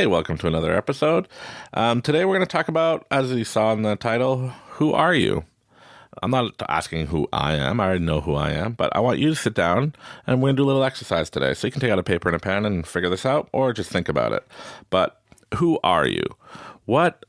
Hey, welcome to another episode. Today we're going to talk about, as you saw in the title, who are you? I'm not asking who I am. I already know who I am, but I want you to sit down and we're going to do a little exercise today. So you can take out a paper and a pen and figure this out or just think about it. But who are you? What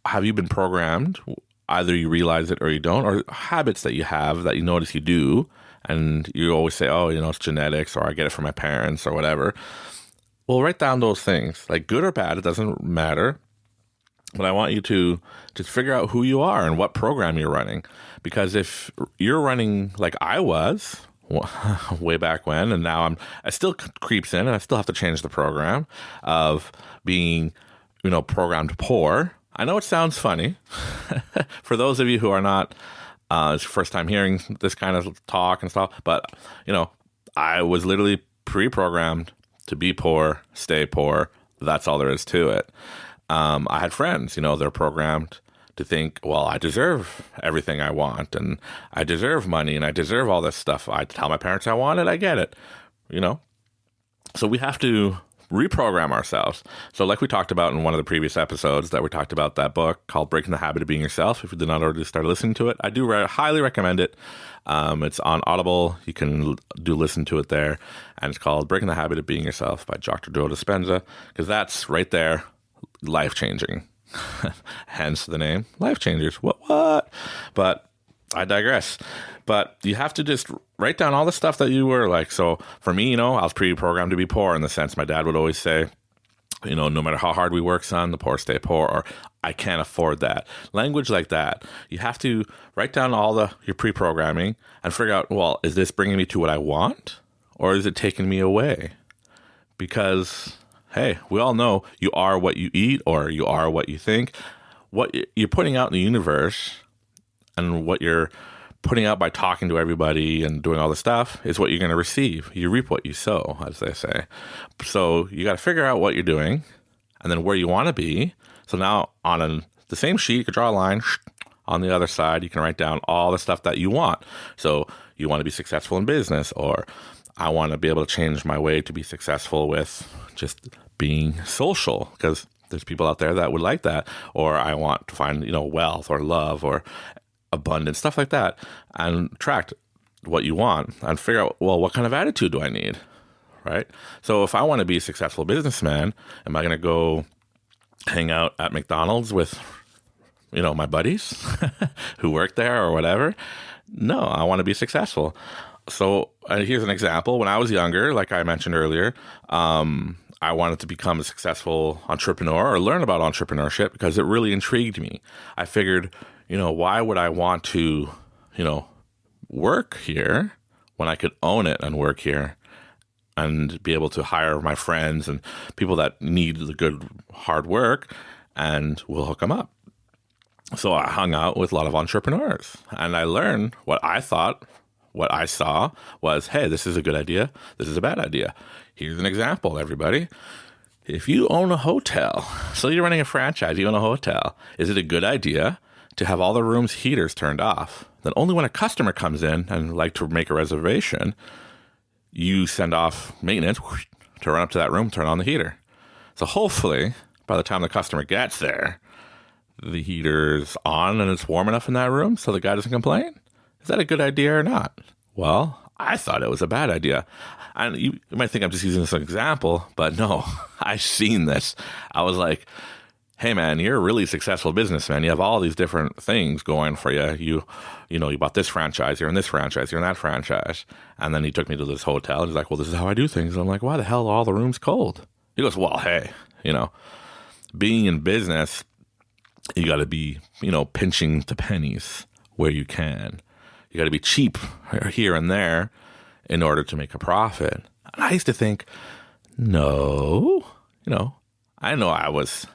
have you been programmed? Either you realize it or you don't, or habits that you have that you notice you do. And you always say, oh, it's genetics, or I get it from my parents or whatever. Well, write down those things, like good or bad, it doesn't matter. But I want you to just figure out who you are and what program you're running. Because if you're running like I was way back when, and now I still creeps in and I still have to change the program of being, programmed poor. I know it sounds funny. For those of you who are not, it's your first time hearing this kind of talk and stuff, but, I was literally pre-programmed to be poor, stay poor. That's all there is to it. I had friends, they're programmed to think, well, I deserve everything I want, and I deserve money, and I deserve all this stuff. I tell my parents I want it, I get it, So we have to reprogram ourselves. So like we talked about in one of the previous episodes that we talked about that book called Breaking the Habit of Being Yourself. If you did not already start listening to it, I do highly recommend it. It's on Audible. You can listen to it there. And it's called Breaking the Habit of Being Yourself by Dr. Joe Dispenza, because that's right there, life-changing. Hence the name, Life Changers. What? But I digress. But you have to just write down all the stuff that you were like. So for me, I was pre-programmed to be poor in the sense my dad would always say, no matter how hard we work, son, the poor stay poor, or I can't afford that. Language like that. You have to write down all your pre-programming and figure out, well, is this bringing me to what I want, or is it taking me away? Because, hey, we all know you are what you eat, or you are what you think. What you're putting out in the universe and what you're putting out by talking to everybody and doing all this stuff is what you're going to receive. You reap what you sow, as they say. So you got to figure out what you're doing and then where you want to be. So now on the same sheet, you can draw a line. On the other side, you can write down all the stuff that you want. So you want to be successful in business, or I want to be able to change my way to be successful with just being social, because there's people out there that would like that. Or I want to find, wealth or love or abundance, stuff like that, and track what you want and figure out, well, what kind of attitude do I need, right? So if I want to be a successful businessman, am I going to go hang out at McDonald's with, my buddies who work there or whatever? No, I want to be successful. So here's an example. When I was younger, like I mentioned earlier, I wanted to become a successful entrepreneur or learn about entrepreneurship because it really intrigued me. I figured, why would I want to, work here when I could own it and work here and be able to hire my friends and people that need the good hard work, and we'll hook them up. So I hung out with a lot of entrepreneurs and I learned what I saw was, hey, this is a good idea. This is a bad idea. Here's an example, everybody. If you own a hotel, so you're running a franchise, you own a hotel, is it a good idea to have all the rooms' heaters turned off? Then only when a customer comes in and like to make a reservation, you send off maintenance to run up to that room, turn on the heater. So hopefully, by the time the customer gets there, the heater's on and it's warm enough in that room so the guy doesn't complain. Is that a good idea or not? Well, I thought it was a bad idea. And you might think I'm just using this as an example, but no, I've seen this. I was like, hey man, you're a really successful businessman. You have all these different things going for you. You bought this franchise, you're in this franchise, you're in that franchise. And then he took me to this hotel and he's like, well, this is how I do things. And I'm like, why the hell are all the rooms cold? He goes, well, hey, being in business, you got to be, pinching the pennies where you can. You got to be cheap here and there in order to make a profit. And I used to think, no, I know I was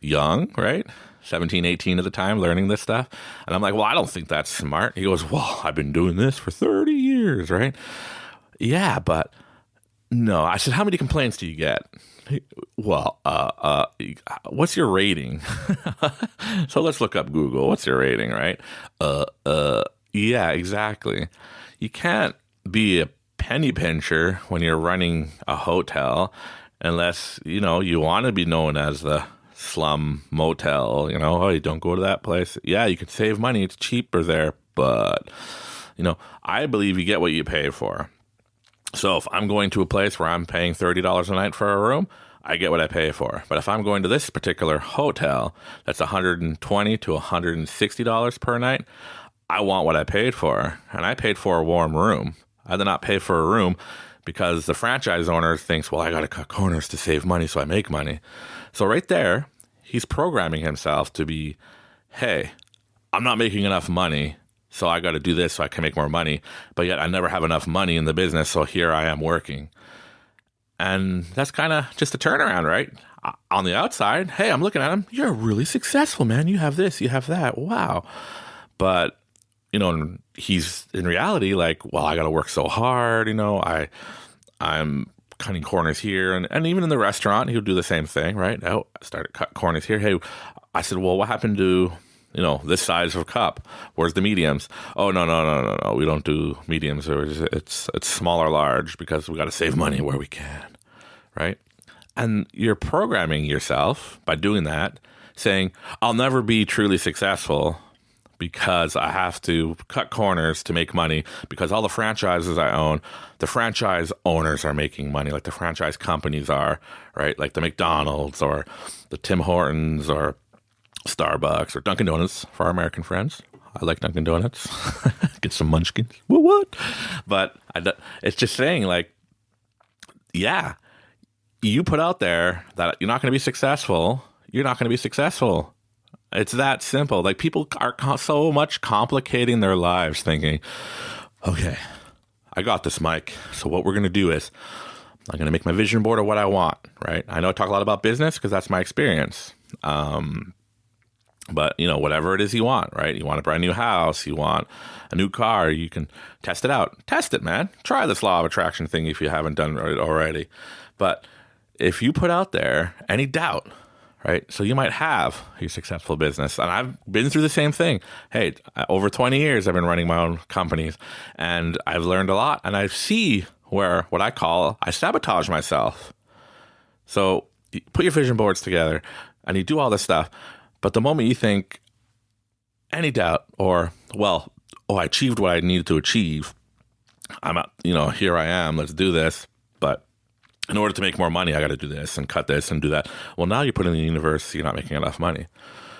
young, right? 17, 18 at the time, learning this stuff. And I'm like, well, I don't think that's smart. He goes, well, I've been doing this for 30 years, right? Yeah, but no. I said, how many complaints do you get? Well, what's your rating? So let's look up Google. What's your rating, right? Yeah, exactly. You can't be a penny pincher when you're running a hotel unless, you want to be known as the slum motel, oh, you don't go to that place. Yeah, you can save money. It's cheaper there. But, I believe you get what you pay for. So if I'm going to a place where I'm paying $30 a night for a room, I get what I pay for. But if I'm going to this particular hotel that's $120 to $160 per night, I want what I paid for. And I paid for a warm room. I did not pay for a room because the franchise owner thinks, well, I got to cut corners to save money so I make money. So right there, he's programming himself to be, hey, I'm not making enough money, so I got to do this so I can make more money. But yet I never have enough money in the business, so here I am working. And that's kind of just a turnaround, right? On the outside, hey, I'm looking at him. You're really successful, man. You have this, you have that. Wow. But, he's in reality like, well, I got to work so hard. I'm cutting corners here. And even in the restaurant, he would do the same thing, right? Oh, I started cut corners here. Hey, I said, well, what happened to, this size of cup? Where's the mediums? Oh, no. We don't do mediums. It's small or large because we got to save money where we can, right? And you're programming yourself by doing that, saying, I'll never be truly successful because I have to cut corners to make money because all the franchises I own, the franchise owners are making money like the franchise companies are, right? Like the McDonald's or the Tim Hortons or Starbucks or Dunkin' Donuts for our American friends. I like Dunkin' Donuts. Get some munchkins. What? But it's just saying like, yeah, you put out there that you're not going to be successful. You're not going to be successful. It's that simple. Like people are so much complicating their lives thinking, okay, I got this, Mike. So what we're going to do is I'm going to make my vision board of what I want, right? I know I talk a lot about business because that's my experience. But, whatever it is you want, right? You want a brand new house. You want a new car. You can test it out. Test it, man. Try this law of attraction thing if you haven't done it already. But if you put out there any doubt, right? So you might have a successful business. And I've been through the same thing. Hey, over 20 years, I've been running my own companies and I've learned a lot. And I see where what I sabotage myself. So you put your vision boards together and you do all this stuff. But the moment you think any doubt or, well, I achieved what I needed to achieve. I'm out, here I am. Let's do this. But in order to make more money, I got to do this and cut this and do that. Well, now you put in the universe, you're not making enough money.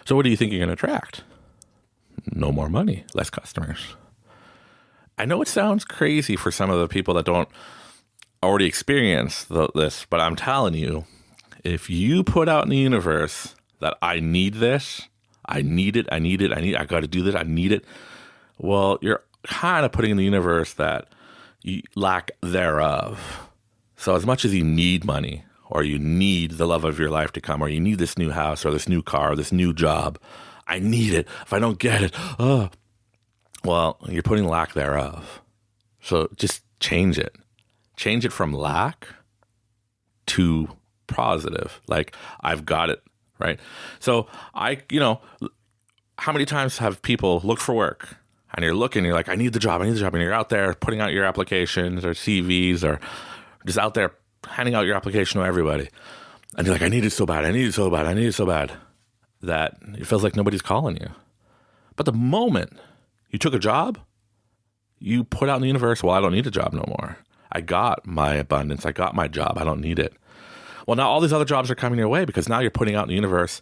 So what do you think you're going to attract? No more money, less customers. I know it sounds crazy for some of the people that don't already experience this, but I'm telling you, if you put out in the universe that I need this, I need it, I got to do this, I need it. Well, you're kind of putting in the universe that you lack thereof. So as much as you need money or you need the love of your life to come or you need this new house or this new car or this new job, I need it. If I don't get it, well, you're putting lack thereof. So just change it. Change it from lack to positive. Like, I've got it, right? So how many times have people looked for work and you're looking, you're like, I need the job. And you're out there putting out your applications or CVs or just out there handing out your application to everybody. And you're like, I need it so bad, that it feels like nobody's calling you. But the moment you took a job, you put out in the universe, well, I don't need a job no more. I got my abundance. I got my job. I don't need it. Well, now all these other jobs are coming your way because now you're putting out in the universe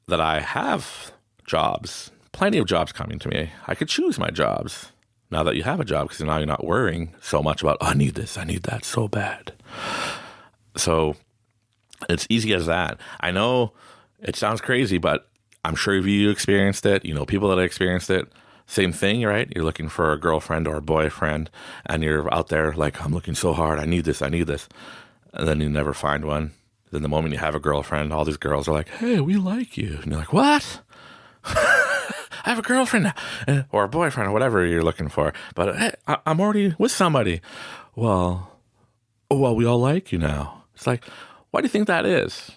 that I have jobs, plenty of jobs coming to me. I could choose my jobs. Now that you have a job, because now you're not worrying so much about, I need this, I need that so bad. So it's easy as that. I know it sounds crazy, but I'm sure if you experienced it, people that experienced it, same thing, right? You're looking for a girlfriend or a boyfriend and you're out there like, I'm looking so hard, I need this. And then you never find one. Then the moment you have a girlfriend, all these girls are like, hey, we like you. And you're like, what? I have a girlfriend now, or a boyfriend or whatever you're looking for. But hey, I'm already with somebody. Well, we all like you now. It's like, why do you think that is?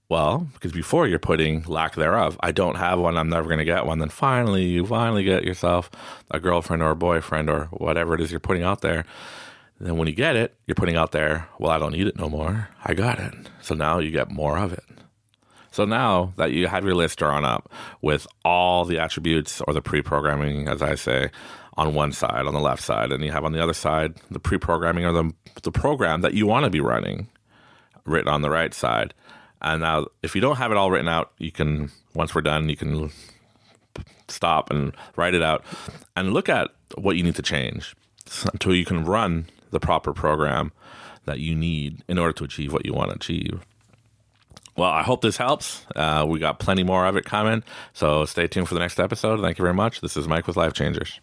Well, because before you're putting lack thereof. I don't have one. I'm never going to get one. Then you finally get yourself a girlfriend or a boyfriend or whatever it is you're putting out there. Then when you get it, you're putting out there, well, I don't need it no more. I got it. So now you get more of it. So now that you have your list drawn up with all the attributes or the pre-programming, as I say, on one side, on the left side, and you have on the other side the pre-programming or the program that you want to be running written on the right side. And now if you don't have it all written out, you can, once we're done, you can stop and write it out and look at what you need to change until you can run the proper program that you need in order to achieve what you want to achieve. Well, I hope this helps. We got plenty more of it coming, so stay tuned for the next episode. Thank you very much. This is Mike with Life Changers.